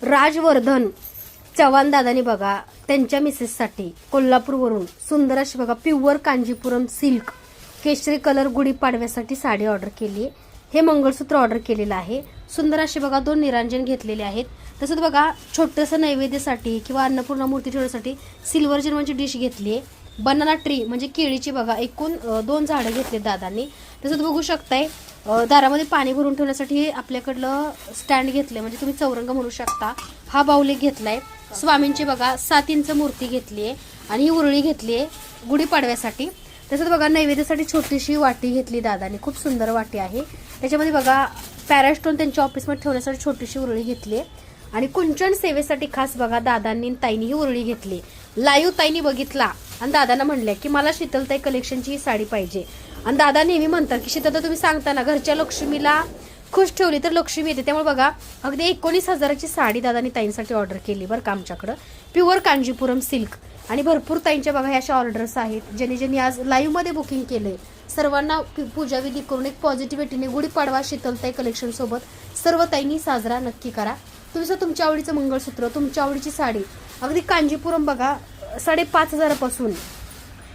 राजवर्धन चव्हाण दादानी बघा त्यांच्या मिसेससाठी कोल्हापूरवरून सुंदर अशी बघा प्युअर कांजीपुरम सिल्क केशरी कलर गुढीपाडव्यासाठी साडी ऑर्डर केली आहे. हे मंगळसूत्र ऑर्डर केलेलं आहे. सुंदर असे बघा 2 निरांजन घेतलेले आहेत. तसंच बघा छोटंसं नैवेद्यासाठी किंवा अन्नपूर्णा मूर्ती ठेवण्यासाठी सिल्वर जर्मनची डिश घेतली आहे. बनाना ट्री म्हणजे केळीची बघा एकूण 2 झाडं घेतले दादांनी. तसंच बघू शकताय दारामध्ये पाणी भरून ठेवण्यासाठी आपल्याकडलं स्टँड घेतलंय म्हणजे तुम्ही चौरंग म्हणू शकता. हा बाऊल एक घेतलाय. स्वामींची बघा 7 इंच मूर्ती घेतली आहे आणि ही उरळी घेतली आहे गुढीपाडव्यासाठी. तसंच बघा नैवेद्यासाठी छोटीशी वाटी घेतली दादांनी. खूप सुंदर वाटी आहे. त्याच्यामध्ये बघा पॅरास्टोन त्यांच्या ऑफिसमध्ये ठेवण्यासाठी छोटीशी उरळी घेतली आहे आणि कुंचन सेवेसाठी खास बघा दादांनी ताईनी ही उरळी घेतली. लाईव्ह ताईनी बघितला आणि दादांना म्हणले की मला शीतलताई कलेक्शनची ही साडी पाहिजे. आणि दादा नेहमी म्हणतात की शीतलता तुम्ही सांगताना घरच्या लक्ष्मीला खुश ठेवली तर लक्ष्मी येते. त्यामुळे बघा अगदी 19,000ची साडी दादांनी ताईंसाठी ऑर्डर केली बरं का आमच्याकडं. प्युअर कांजीपुरम सिल्क आणि भरपूर ताईंच्या बघा ह्या अशा ऑर्डर्स आहेत ज्यांनी ज्यांनी आज लाईव्हमध्ये बुकिंग केलंय. सर्वांना पूजाविधी करून एक पॉझिटिव्हिटीने गुढीपाडवा शीतलताई कलेक्शन सोबत सर्व ताईंनी साजरा नक्की करा. तुम्ही तुमच्या आवडीचं मंगळसूत्र तुमच्या आवडीची साडी अगदी कांजीपुरम बघा 5,500 पासून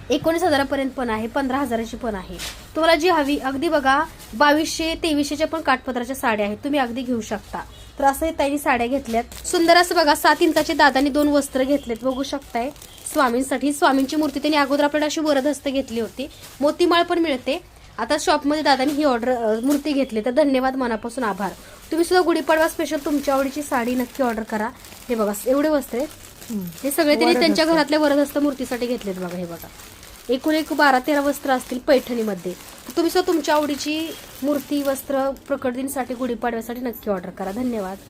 19,000 पण आहे. 15,000ची पण आहे. तुम्हाला जी हवी अगदी बघा 2,200-2,300च्या पण काठपदराच्या साड्या आहेत. तुम्ही अगदी घेऊ शकता. तर असं ताईंनी साड्या घेतल्यात. सुंदर असं बघा 7 इंचाचे दादांनी 2 वस्त्र घेतलेत बघू शकताय स्वामींसाठी. स्वामींची मूर्ती त्यांनी अगोदर आपल्याला अशी वरदहस्त घेतली होती. मोतीमाळ पण मिळते. आता शॉपमध्ये दादांनी ही ऑर्डर मूर्ती घेतली. तर धन्यवाद मनापासून आभार. तुम्ही सुद्धा गुढीपाडवा स्पेशल तुमच्या आवडीची साडी नक्की ऑर्डर करा. हे बघा एवढे वस्त्र हे सगळे त्यांनी त्यांच्या घरातल्या वरदहस्त मूर्तीसाठी घेतलेत बघा. हे बघा एकूण 12-13 वस्त्र असतील पैठणीमध्ये. तुम्ही सुद्धा तुमच्या आवडीची मूर्ती वस्त्र प्रकट दिनसाठी गुढीपाडव्यासाठी नक्की ऑर्डर करा. धन्यवाद.